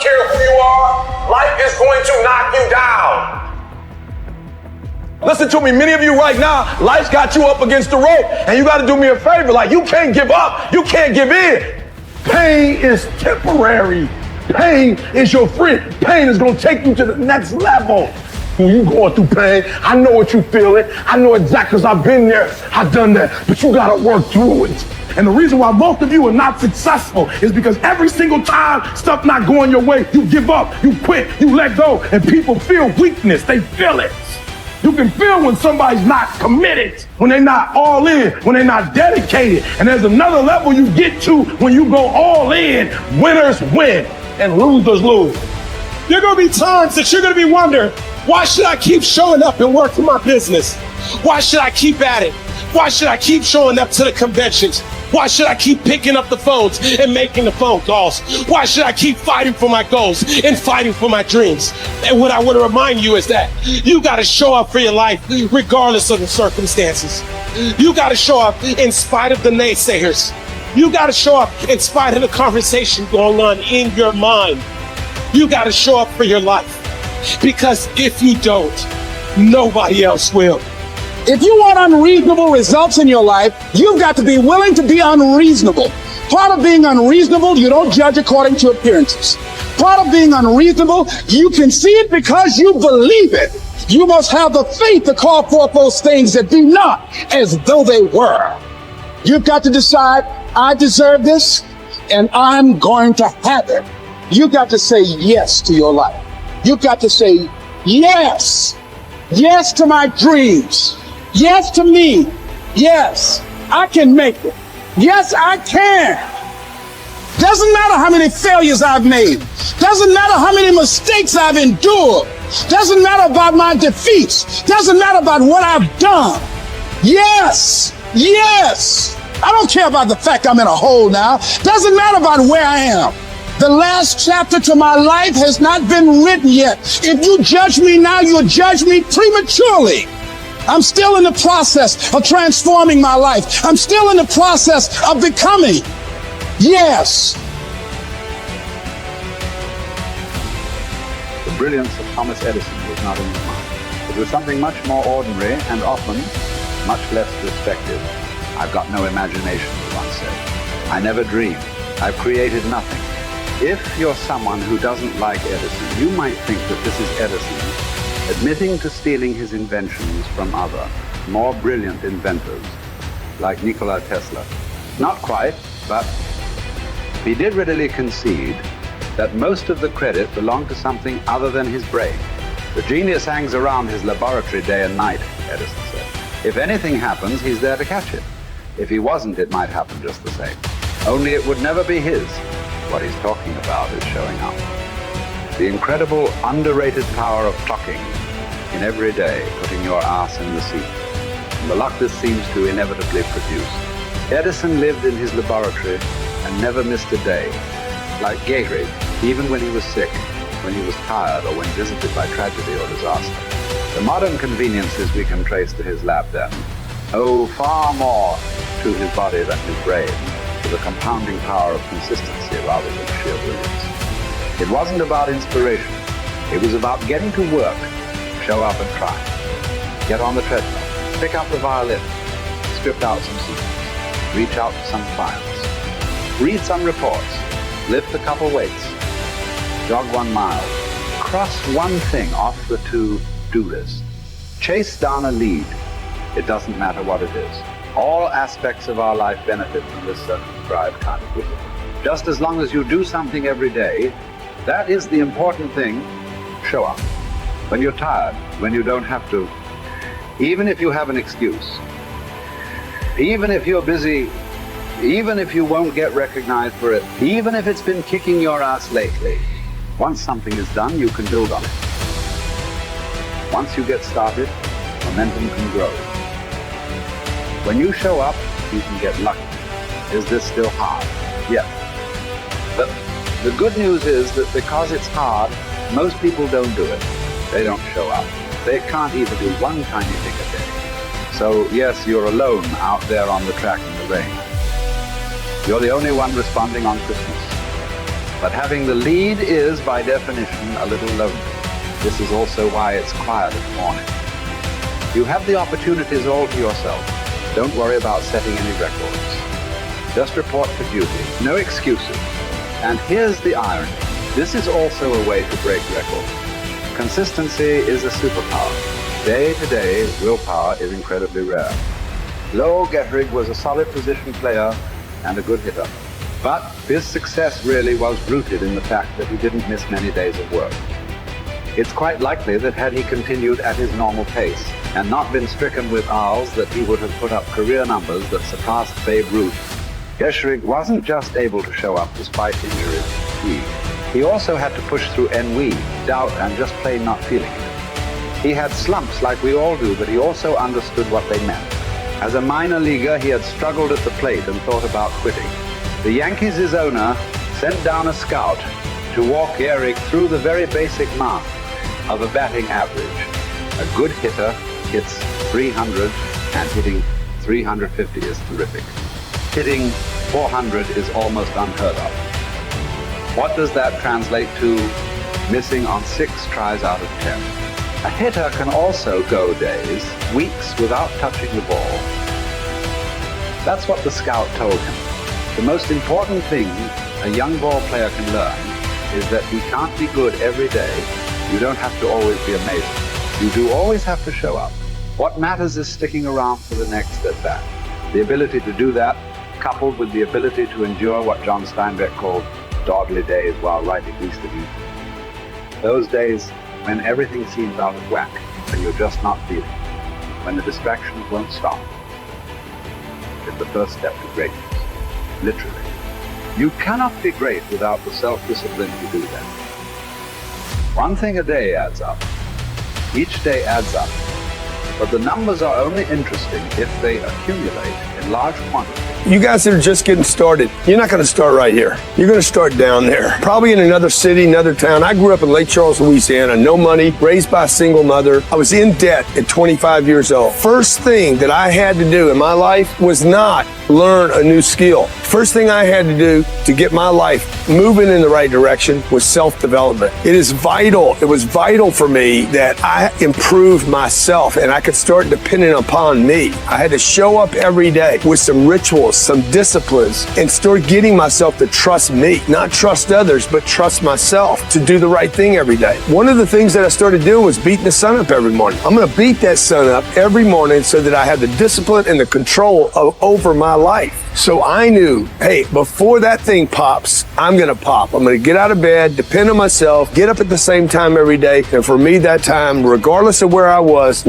care who you are, life is going to knock you down. Listen to me, many of you right now, life's got you up against the rope, and you gotta do me a favor. Like, you can't give up, you can't give in. Pain is temporary. Pain is your friend. Pain is gonna take you to the next level. When you going through pain, I know what you feeling. I know exactly, because I've been there, I've done that, but you gotta work through it. And the reason why most of you are not successful is because every single time stuff not going your way, you give up, you quit, you let go, and people feel weakness, they feel it. You can feel when somebody's not committed, when they're not all in, when they're not dedicated. And there's another level you get to when you go all in. Winners win and losers lose. There are going to be times that you're going to be wondering, why should I keep showing up and work for my business? Why should I keep at it? Why should I keep showing up to the conventions? Why should I keep picking up the phones and making the phone calls? Why should I keep fighting for my goals and fighting for my dreams? And what I want to remind you is that you got to show up for your life regardless of the circumstances. You got to show up in spite of the naysayers. You got to show up in spite of the conversation going on in your mind. You got to show up for your life. Because if you don't, nobody else will. If you want unreasonable results in your life, you've got to be willing to be unreasonable. Part of being unreasonable, you don't judge according to appearances. Part of being unreasonable, you can see it because you believe it. You must have the faith to call forth those things that be not as though they were. You've got to decide, I deserve this, and I'm going to have it. You've got to say yes to your life. You've got to say yes. Yes to my dreams. Yes to me. Yes, I can make it. Yes, I can. Doesn't matter how many failures I've made. Doesn't matter how many mistakes I've endured. Doesn't matter about my defeats. Doesn't matter about what I've done. Yes, yes. I don't care about the fact I'm in a hole now. Doesn't matter about where I am. The last chapter to my life has not been written yet. If you judge me now, you'll judge me prematurely. I'm still in the process of transforming my life. I'm still in the process of becoming. Yes. The brilliance of Thomas Edison was not in his mind. It was something much more ordinary and often much less respected. I've got no imagination, he once said. I never dreamed. I've created nothing. If you're someone who doesn't like Edison, you might think that this is Edison admitting to stealing his inventions from other, more brilliant inventors, like Nikola Tesla. Not quite, but he did readily concede that most of the credit belonged to something other than his brain. The genius hangs around his laboratory day and night, Edison said. If anything happens, he's there to catch it. If he wasn't, it might happen just the same. Only it would never be his. What he's talking about is showing up. The incredible, underrated power of clocking in every day, putting your ass in the seat. And the luck this seems to inevitably produce. Edison lived in his laboratory and never missed a day. Like Gehrig, even when he was sick, when he was tired, or when visited by tragedy or disaster. The modern conveniences we can trace to his lab then owe far more to his body than his brain, to the compounding power of consistency rather than sheer brilliance. It wasn't about inspiration. It was about getting to work, show up and try. Get on the treadmill, pick up the violin, script out some scenes, reach out to some clients, read some reports, lift a couple weights, jog 1 mile, cross one thing off the to-do list, chase down a lead. It doesn't matter what it is. All aspects of our life benefit from this circumscribed kind of wisdom. Just as long as you do something every day, that is the important thing. Show up. When you're tired, when you don't have to, even if you have an excuse, even if you're busy, even if you won't get recognized for it, even if it's been kicking your ass lately, once something is done, you can build on it. Once you get started, momentum can grow. When you show up, you can get lucky. Is this still hard? Yes. But the good news is that because it's hard, most people don't do it. They don't show up. They can't even do one tiny thing a day. So yes, you're alone out there on the track in the rain. You're the only one responding on Christmas. But having the lead is, by definition, a little lonely. This is also why it's quiet in the morning. You have the opportunities all to yourself. Don't worry about setting any records. Just report for duty. No excuses. And here's the irony. This is also a way to break records. Consistency is a superpower. Day to day, willpower is incredibly rare. Lowell Gehrig was a solid position player and a good hitter. But his success really was rooted in the fact that he didn't miss many days of work. It's quite likely that had he continued at his normal pace and not been stricken with R's, that he would have put up career numbers that surpassed Babe Ruth. Gehrig wasn't just able to show up despite injuries and fatigue. He also had to push through ennui, doubt, and just plain not feeling it. He had slumps like we all do, but he also understood what they meant. As a minor leaguer, he had struggled at the plate and thought about quitting. The Yankees' owner sent down a scout to walk Gehrig through the very basic math of a batting average. A good hitter hits 300, and hitting 350 is terrific. Hitting 400 is almost unheard of. What does that translate to? Missing on 6 tries out of 10. A hitter can also go days, weeks without touching the ball. That's what the scout told him. The most important thing a young ball player can learn is that he can't be good every day. You don't have to always be amazing. You do always have to show up. What matters is sticking around for the next at bat. The ability to do that, coupled with the ability to endure what John Steinbeck called dawdly days while writing East of Eden. Those days when everything seems out of whack and you're just not feeling it, when the distractions won't stop, is the first step to greatness. Literally. You cannot be great without the self-discipline to do that. One thing a day adds up. Each day adds up. But the numbers are only interesting if they accumulate in large quantities. You guys that are just getting started, you're not going to start right here. You're going to start down there. Probably in another city, another town. I grew up in Lake Charles, Louisiana, no money, raised by a single mother. I was in debt at 25 years old. First thing that I had to do in my life was not learn a new skill. First thing I had to do to get my life moving in the right direction was self-development. It is vital. It was vital for me that I improved myself and I could start depending upon me. I had to show up every day with some rituals, some disciplines, and start getting myself to trust me, not trust others, but trust myself to do the right thing every day. One of the things that I started doing was beating the sun up every morning. I'm going to beat that sun up every morning so that I have the discipline and the control over my life. So I knew, hey, before that thing pops, I'm going to pop. I'm going to get out of bed, depend on myself, get up at the same time every day. And for me, that time, regardless of where I was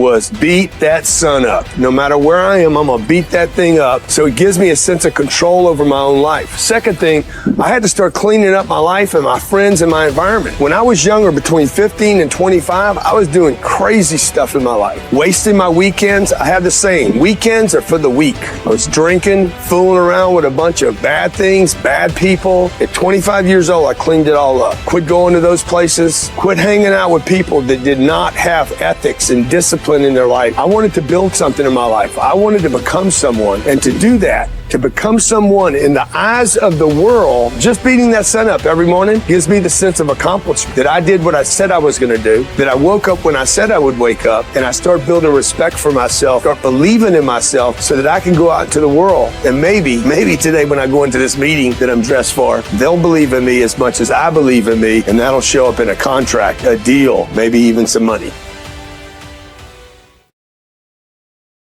beat that sun up. No matter where I am, I'm going to beat that thing up. So it gives me a sense of control over my own life. Second thing, I had to start cleaning up my life and my friends and my environment. When I was younger, between 15 and 25, I was doing crazy stuff in my life. Wasting my weekends. I have the saying, weekends are for the weak. I was drinking, fooling around with a bunch of bad things, bad people. At 25 years old, I cleaned it all up. Quit going to those places. Quit hanging out with people that did not have ethics and discipline in their life. I wanted to build something in my life. I wanted to become someone. And to do that, to become someone in the eyes of the world, just beating that sun up every morning gives me the sense of accomplishment that I did what I said I was going to do, that I woke up when I said I would wake up, and I start building respect for myself, start believing in myself so that I can go out into the world. And maybe today when I go into this meeting that I'm dressed for, they'll believe in me as much as I believe in me, and that'll show up in a contract, a deal, maybe even some money.